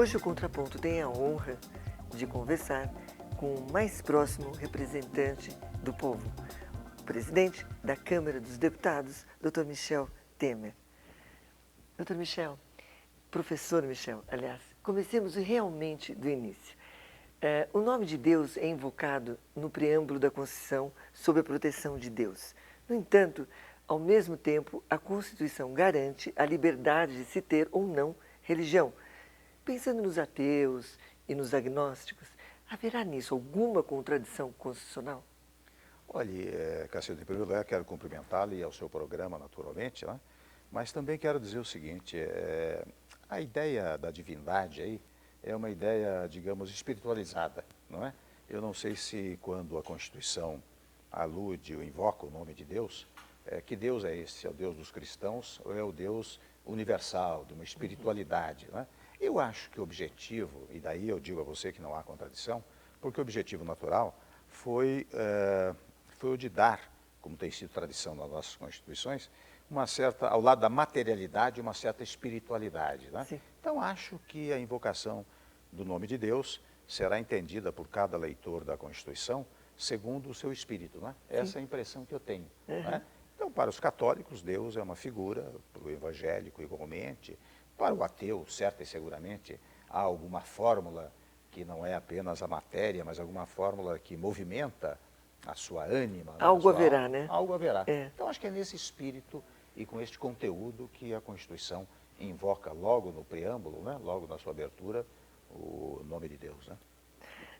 Hoje o Contraponto tem a honra de conversar com o mais próximo representante do povo, o presidente da Câmara dos Deputados, Dr. Michel Temer. Dr. Michel, professor Michel, aliás, comecemos realmente do início. O nome de Deus é invocado no preâmbulo da Constituição sob a proteção de Deus. No entanto, ao mesmo tempo, a Constituição garante a liberdade de se ter ou não religião. Pensando nos ateus e nos agnósticos, haverá nisso alguma contradição constitucional? Olha, Cacilda, em primeiro lugar, quero cumprimentá-lo e ao seu programa, naturalmente, né? Mas também quero dizer o seguinte, a ideia da divindade aí é uma ideia, digamos, espiritualizada, não é? Eu não sei se quando a Constituição alude ou invoca o nome de Deus, que Deus é esse? É o Deus dos cristãos ou é o Deus universal, de uma espiritualidade, não é? Eu acho que o objetivo, e daí eu digo a você que não há contradição, porque o objetivo natural foi o de dar, como tem sido tradição nas nossas constituições, uma certa, ao lado da materialidade, uma certa espiritualidade, né? Então acho que a invocação do nome de Deus será entendida por cada leitor da Constituição segundo o seu espírito, né? Essa é a impressão que eu tenho, né? Então, para os católicos, Deus é uma figura, para o evangélico igualmente, para o ateu, certo e seguramente, há alguma fórmula que não é apenas a matéria, mas alguma fórmula que movimenta a sua ânima. Algo a sua haverá, alma, né? Algo haverá. Então, acho que é nesse espírito e com este conteúdo que a Constituição invoca logo no preâmbulo, né? Logo na sua abertura, o nome de Deus, né?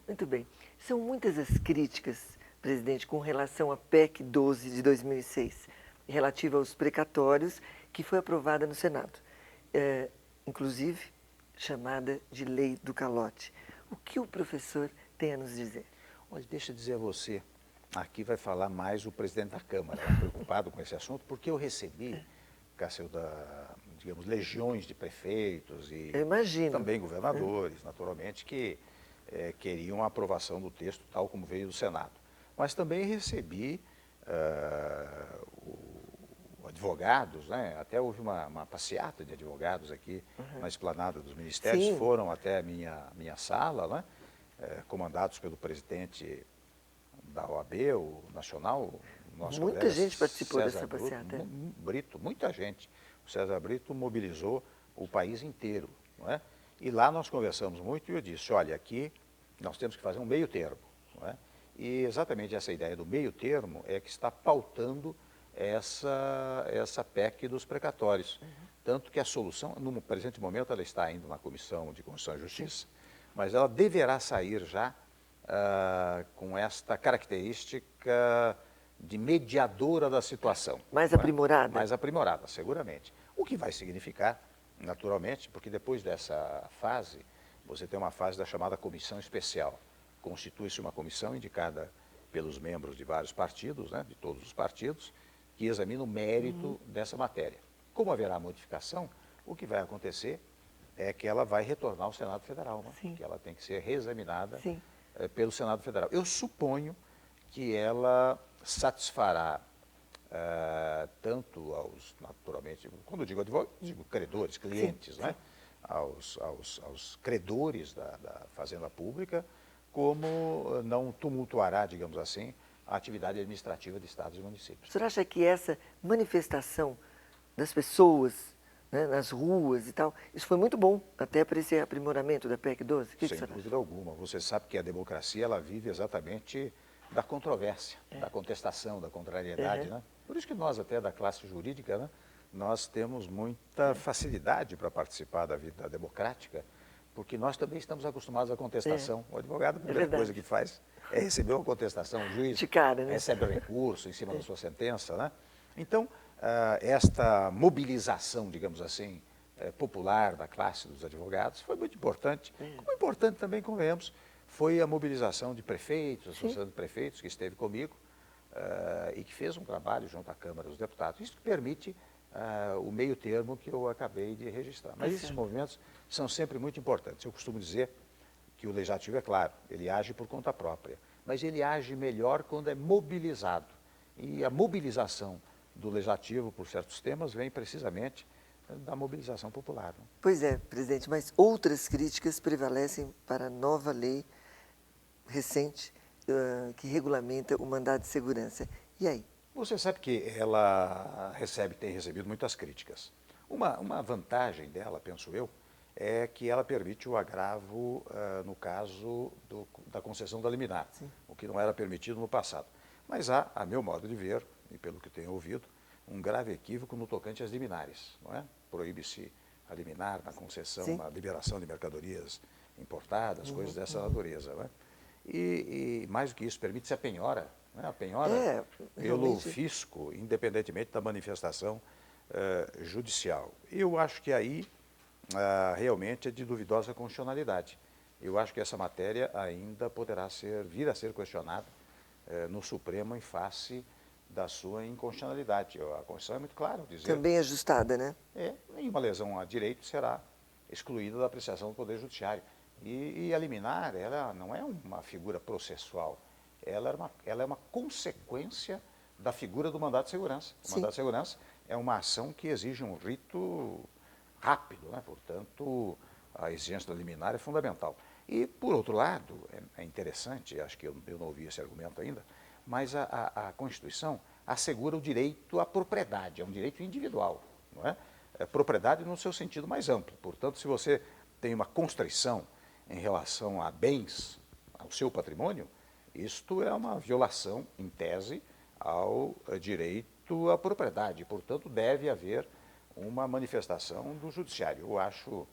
Muito bem. São muitas as críticas, presidente, com relação à PEC 12 de 2006, relativa aos precatórios, que foi aprovada no Senado, inclusive chamada de Lei do Calote. O que o professor tem a nos dizer? Olha, deixa eu dizer a você, aqui vai falar mais o presidente da Câmara, né, preocupado com esse assunto, porque eu recebi, Cacilda, digamos, legiões de prefeitos e também governadores, naturalmente, que queriam a aprovação do texto tal como veio do Senado. Mas também recebi advogados, né? Até houve uma passeata de advogados aqui na esplanada dos ministérios, foram até a minha sala, né? Comandados pelo presidente da OAB, o Nacional, nosso muita colega gente participou César dessa passeata. Brito, muita gente. O César Brito mobilizou o país inteiro, não é? E lá nós conversamos muito e eu disse, olha, aqui nós temos que fazer um meio termo, não é? E exatamente essa ideia do meio termo é que está pautando essa PEC dos precatórios. Tanto que a solução, no presente momento, ela está ainda na Comissão de Constituição e Justiça, mas ela deverá sair já com esta característica de mediadora da situação. Mais aprimorada? Mais aprimorada, seguramente. O que vai significar, naturalmente, porque depois dessa fase, você tem uma fase da chamada comissão especial. Constitui-se uma comissão indicada pelos membros de vários partidos, né, de todos os partidos, que examina o mérito dessa matéria. Como haverá modificação, o que vai acontecer é que ela vai retornar ao Senado Federal, né? Que ela tem que ser reexaminada pelo Senado Federal. Eu suponho que ela satisfará tanto aos, naturalmente, quando eu digo advogados, digo credores, clientes, né? Aos credores da Fazenda Pública, como não tumultuará, digamos assim, a atividade administrativa de estados e municípios. O senhor acha que essa manifestação das pessoas, né, nas ruas e tal, isso foi muito bom até para esse aprimoramento da PEC 12? Sem dúvida alguma. Você sabe que a democracia ela vive exatamente da controvérsia, da contestação, da contrariedade, né? Por isso que nós, até da classe jurídica, né, nós temos muita facilidade para participar da vida democrática, porque nós também estamos acostumados à contestação. O advogado, a primeira coisa que faz é receber uma contestação, o juiz recebe recurso em cima da sua sentença, né? Então, esta mobilização, digamos assim, popular da classe dos advogados foi muito importante. Como importante também, convenhamos, foi a mobilização de prefeitos, a Associação de Prefeitos, que esteve comigo e que fez um trabalho junto à Câmara dos Deputados. Isso permite o meio termo que eu acabei de registrar. Mas esses movimentos são sempre muito importantes. Eu costumo dizer que o Legislativo, é claro, ele age por conta própria, mas ele age melhor quando é mobilizado. E a mobilização do Legislativo por certos temas vem precisamente da mobilização popular. Né? Pois é, presidente, mas outras críticas prevalecem para a nova lei recente que regulamenta o mandado de segurança. E aí? Você sabe que ela tem recebido muitas críticas. Uma vantagem dela, penso eu, é que ela permite o agravo no caso da concessão da liminar, Sim. o que não era permitido no passado. Mas há, a meu modo de ver, e pelo que tenho ouvido, um grave equívoco no tocante às liminares, não é? Proíbe-se a liminar na concessão, Sim. na liberação de mercadorias importadas, coisas dessa natureza. Não é? E mais do que isso, permite-se a penhora, né? A penhora pelo realmente. fisco, independentemente da manifestação judicial. Eu acho que aí realmente é de duvidosa constitucionalidade. Eu acho que essa matéria ainda poderá vir a ser questionada no Supremo em face da sua inconstitucionalidade. A Constituição é muito clara ao dizer Também ajustada, né? nenhuma lesão a direito será excluída da apreciação do Poder Judiciário. E a liminar, ela não é uma figura processual, ela é uma consequência da figura do mandado de segurança. O Sim. mandado de segurança é uma ação que exige um rito rápido, né? Portanto, a exigência da liminar é fundamental. E, por outro lado, é interessante, acho que eu não ouvi esse argumento ainda, mas a Constituição assegura o direito à propriedade, é um direito individual, não é? É propriedade no seu sentido mais amplo. Portanto, se você tem uma constrição em relação a bens, ao seu patrimônio, isto é uma violação, em tese, ao direito à propriedade. Portanto, deve haver uma manifestação do judiciário. Eu acho,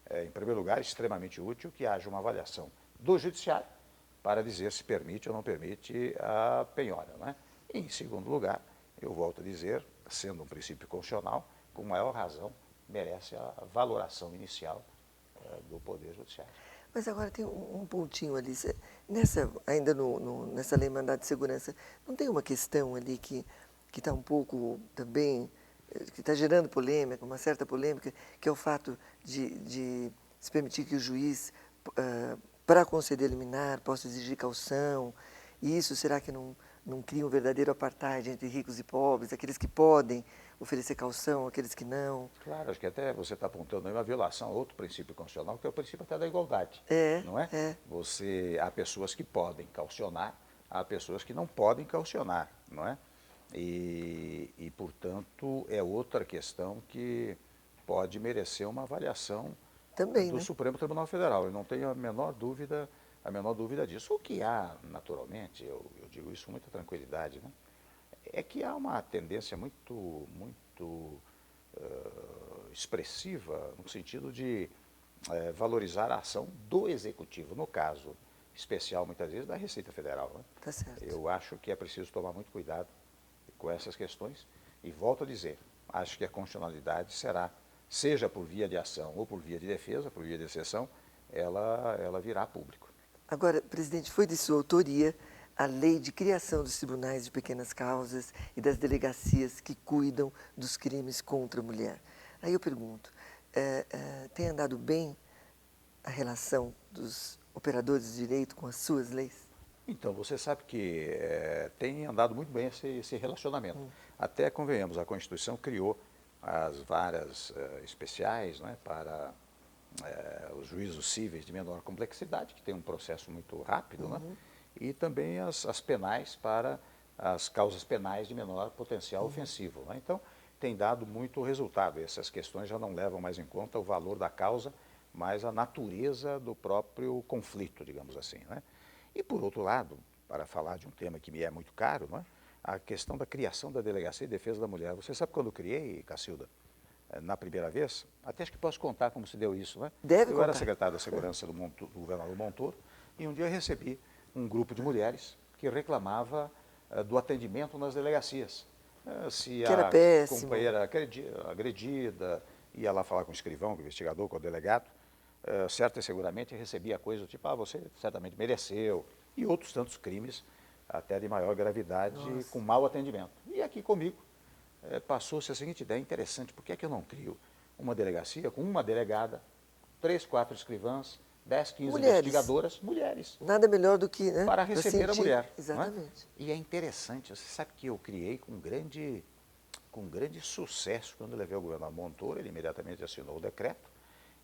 em primeiro lugar, extremamente útil que haja uma avaliação do judiciário para dizer se permite ou não permite a penhora. Né? E, em segundo lugar, eu volto a dizer, sendo um princípio constitucional, com maior razão, merece a valoração inicial do Poder Judiciário. Mas agora tem um pontinho ali. Ainda nessa lei mandado de segurança, não tem uma questão ali que está um pouco também, que está gerando polêmica, uma certa polêmica, que é o fato de se permitir que o juiz, para conceder liminar, possa exigir caução. E isso, será que não cria um verdadeiro apartheid entre ricos e pobres, aqueles que podem oferecer caução, aqueles que não? Claro, acho que até você está apontando aí uma violação a outro princípio constitucional, que é o princípio até da igualdade. Não é? Há pessoas que podem caucionar, há pessoas que não podem caucionar, não é? E, portanto, é outra questão que pode merecer uma avaliação também, do né? Supremo Tribunal Federal. Eu não tenho a menor dúvida disso. O que há, naturalmente, eu digo isso com muita tranquilidade, né? É que há uma tendência muito expressiva no sentido de valorizar a ação do Executivo, no caso especial, muitas vezes, da Receita Federal. Né? Tá certo. Eu acho que é preciso tomar muito cuidado com essas questões e volto a dizer, acho que a constitucionalidade será, seja por via de ação ou por via de defesa, por via de exceção, ela virá a público. Agora, presidente, foi de sua autoria a lei de criação dos tribunais de pequenas causas e das delegacias que cuidam dos crimes contra a mulher. Aí eu pergunto, tem andado bem a relação dos operadores de direito com as suas leis? Então, você sabe que tem andado muito bem esse relacionamento. Até, convenhamos, a Constituição criou as varas especiais, né, para os juízos cíveis de menor complexidade, que tem um processo muito rápido, né, e também as penais para as causas penais de menor potencial ofensivo. Né. Então, tem dado muito resultado. Essas questões já não levam mais em conta o valor da causa, mas a natureza do próprio conflito, digamos assim. Né. E, por outro lado, para falar de um tema que me é muito caro, não é? A questão da criação da Delegacia de Defesa da Mulher. Você sabe quando eu criei, Cacilda, na primeira vez? Até acho que posso contar como se deu isso. Né? Deve eu contar. Era secretário da Segurança do governador Montoro e um dia eu recebi um grupo de mulheres que reclamava do atendimento nas delegacias. Se Que era a péssimo. companheira agredida, ia lá falar com o escrivão, com o investigador, com o delegado, certo e seguramente recebia coisa do tipo, você certamente mereceu, e outros tantos crimes, até de maior gravidade, com mau atendimento. E aqui comigo passou-se a seguinte ideia interessante, por que é que eu não crio uma delegacia com uma delegada, 3, 4 escrivãs, 10, 15 mulheres. investigadoras, mulheres, Nada melhor do que, né, para receber a mulher. Exatamente. Não é? E é interessante, você sabe que eu criei com com grande sucesso quando eu levei ao governador Montoro, ele imediatamente assinou o decreto.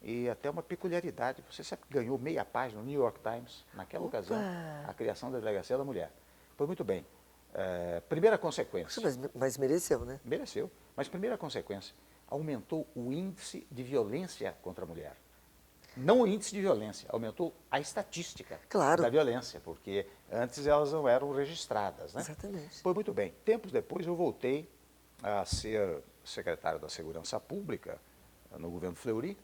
E até uma peculiaridade, você sabe que ganhou meia página no New York Times, naquela ocasião, a criação da Delegacia da Mulher. Foi muito bem. Primeira consequência. Mas mereceu, né? Mereceu. Mas primeira consequência, aumentou o índice de violência contra a mulher. Não o índice de violência, aumentou a estatística da violência, porque antes elas não eram registradas, né? Exatamente. Foi muito bem. Tempos depois eu voltei a ser secretário da Segurança Pública no governo Fleury,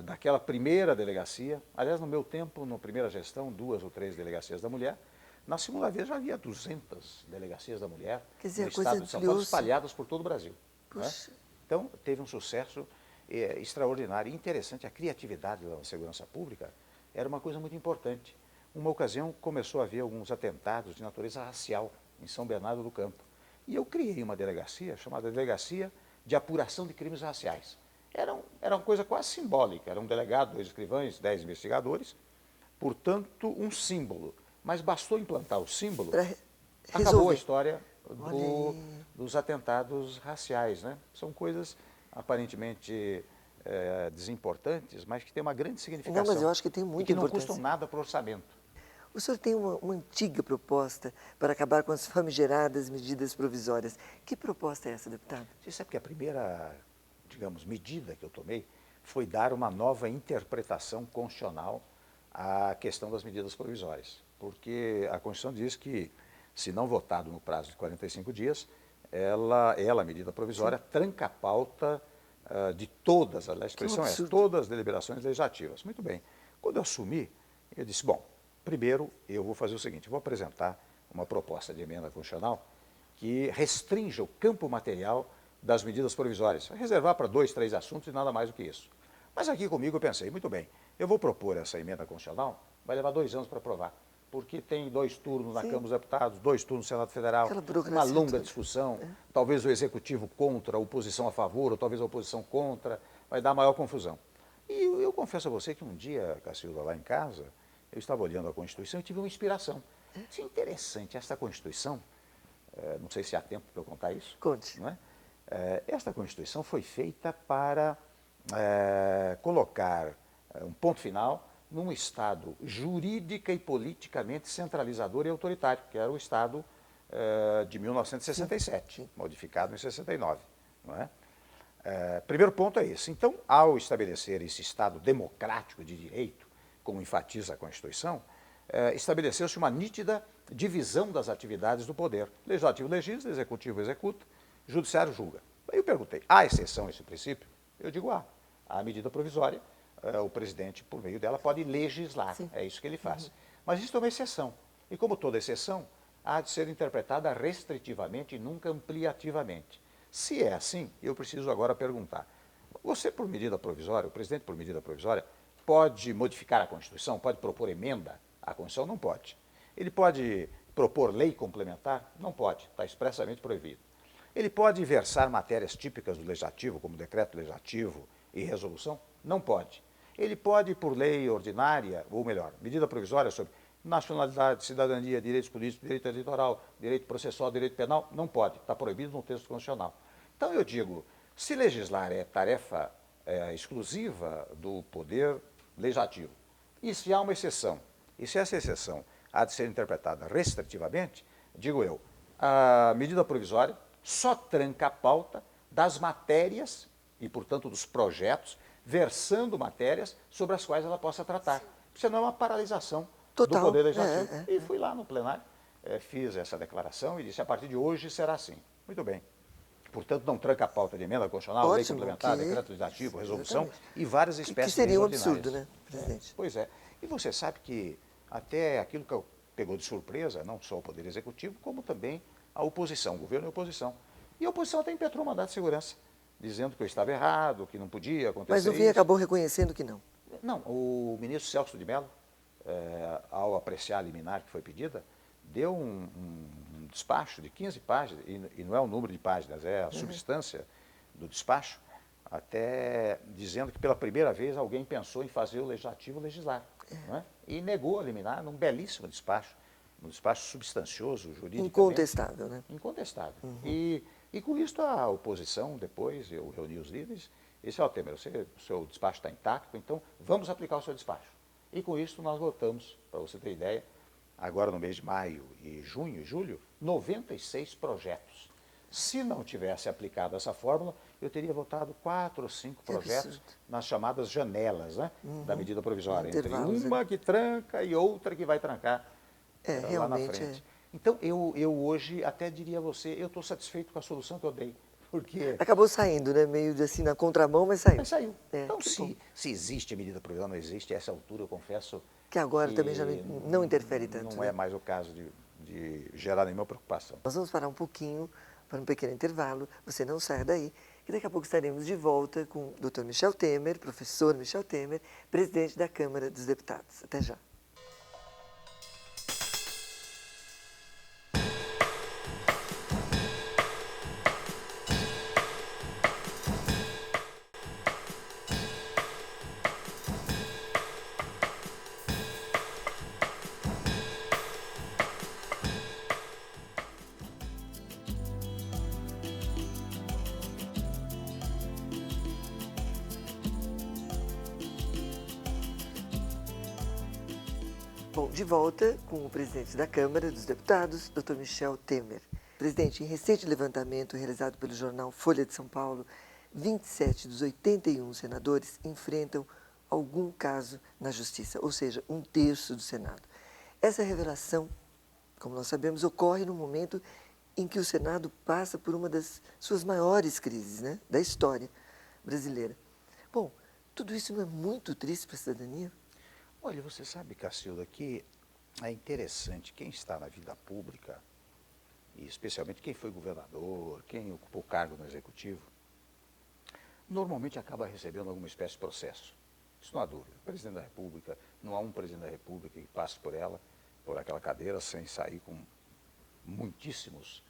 daquela primeira delegacia. Aliás, no meu tempo, na primeira gestão, 2 ou 3 delegacias da mulher. Na segunda vez já havia 200 delegacias da mulher no estado de São Paulo, espalhadas por todo o Brasil. Né? Então, teve um sucesso extraordinário e interessante. A criatividade da segurança pública era uma coisa muito importante. Uma ocasião começou a haver alguns atentados de natureza racial em São Bernardo do Campo. E eu criei uma delegacia chamada Delegacia de Apuração de Crimes Raciais. Era uma coisa quase simbólica. Era um delegado, 2 escrivães, 10 investigadores, portanto, um símbolo. Mas bastou implantar o símbolo, acabou a história dos atentados raciais. Né? São coisas aparentemente desimportantes, mas que têm uma grande significação. Não, mas eu acho que tem muita importância. E que não custam nada para o orçamento. O senhor tem uma antiga proposta para acabar com as famigeradas medidas provisórias. Que proposta é essa, deputado? Você sabe que a primeira, digamos, medida que eu tomei foi dar uma nova interpretação constitucional à questão das medidas provisórias. Porque a Constituição diz que, se não votado no prazo de 45 dias, ela, a medida provisória, tranca a pauta de todas, a expressão é todas as deliberações legislativas. Muito bem. Quando eu assumi, eu disse, bom, primeiro eu vou fazer o seguinte, eu vou apresentar uma proposta de emenda constitucional que restrinja o campo material das medidas provisórias, reservar para 2, 3 assuntos e nada mais do que isso. Mas aqui comigo eu pensei, muito bem, eu vou propor essa emenda constitucional, vai levar 2 anos para aprovar, porque tem 2 turnos na Câmara dos Deputados, 2 turnos no Senado Federal, uma longa discussão, talvez o Executivo contra, a oposição a favor, ou talvez a oposição contra, vai dar maior confusão. E eu confesso a você que um dia, Cacilda, lá em casa, eu estava olhando a Constituição e tive uma inspiração. Isso é interessante, esta Constituição, não sei se há tempo para eu contar isso. Conte. Não é? Esta Constituição foi feita para colocar um ponto final num Estado jurídica e politicamente centralizador e autoritário, que era o Estado de 1967, modificado em 69. Não é? Primeiro ponto é esse. Então, ao estabelecer esse Estado democrático de direito, como enfatiza a Constituição, estabeleceu-se uma nítida divisão das atividades do poder. Legislativo legisla, executivo executa, judiciário julga. Aí eu perguntei, há exceção a esse princípio? Eu digo, há. A medida provisória, o presidente, por meio dela, pode legislar. Sim. É isso que ele faz. Mas isso é uma exceção. E como toda exceção, há de ser interpretada restritivamente e nunca ampliativamente. Se é assim, eu preciso agora perguntar, você, por medida provisória, o presidente, por medida provisória, pode modificar a Constituição? Pode propor emenda à Constituição? Não pode. Ele pode propor lei complementar? Não pode, está expressamente proibido. Ele pode versar matérias típicas do Legislativo, como decreto legislativo e resolução? Não pode. Ele pode, por lei ordinária, ou melhor, medida provisória sobre nacionalidade, cidadania, direitos políticos, direito eleitoral, direito processual, direito penal? Não pode, está proibido no texto constitucional. Então eu digo, se legislar é tarefa exclusiva do Poder Legislativo, e se há uma exceção, e se essa exceção há de ser interpretada restritivamente, digo eu, a medida provisória só tranca a pauta das matérias e, portanto, dos projetos, versando matérias sobre as quais ela possa tratar. Senão é uma paralisação do Poder Legislativo. E fui lá no plenário, fiz essa declaração e disse, a partir de hoje será assim. Muito bem. Portanto, não tranca a pauta de emenda constitucional, lei complementar, decreto legislativo, resolução e várias espécies de leis ordinárias. Que seria um absurdo, né, presidente? Pois é. E você sabe que até aquilo que pegou de surpresa, não só o Poder Executivo, como também a oposição, o governo e a oposição. E a oposição até impetrou mandato de segurança, dizendo que eu estava errado, que não podia acontecer isso. Mas o fim acabou reconhecendo que não. Não, o ministro Celso de Mello, ao apreciar a liminar que foi pedida, deu um despacho de 15 páginas, e não é o número de páginas, é a substância do despacho, até dizendo que pela primeira vez alguém pensou em fazer o legislativo legislar. Não é? E negou a liminar num belíssimo despacho, um despacho substancioso, juridicamente. Incontestável, né? Incontestável. E E com isso a oposição, depois, eu reuni os líderes, e disse, ó, Temer, o seu despacho está intacto, então vamos aplicar o seu despacho. E com isso nós votamos, para você ter ideia, agora no mês de maio e junho e julho, 96 projetos. Se não tivesse aplicado essa fórmula, eu teria votado 4 ou 5 Que projetos absurdo. nas chamadas janelas, né, da medida provisória, entre Intervalos, uma que tranca e outra que vai trancar lá na Realmente frente. Então, eu hoje até diria a você, eu estou satisfeito com a solução que eu dei, porque Acabou saindo, né? Meio de assim na contramão, mas saiu. mas saiu. É, Então, que bom. se existe a medida provisória, não existe, a essa altura eu confesso Que agora que também já não interfere tanto, não né? é mais o caso de gerar nenhuma preocupação. Nós vamos parar um pouquinho para um pequeno intervalo. Você não saia daí, que daqui a pouco estaremos de volta com o Dr. Michel Temer, professor Michel Temer, presidente da Câmara dos Deputados. Até já. Bom, de volta com o presidente da Câmara dos Deputados, Dr. Michel Temer. Presidente, em recente levantamento realizado pelo jornal Folha de São Paulo, 27 dos 81 senadores enfrentam algum caso na Justiça, ou seja, um terço do Senado. Essa revelação, como nós sabemos, ocorre no momento em que o Senado passa por uma das suas maiores crises, né, da história brasileira. Bom, tudo isso não é muito triste para a cidadania? Olha, você sabe, Cacilda, que é interessante quem está na vida pública, e especialmente quem foi governador, quem ocupou cargo no executivo, normalmente acaba recebendo alguma espécie de processo. Isso não há dúvida. O presidente da República, não há um presidente da República que passe por aquela cadeira, sem sair com muitíssimos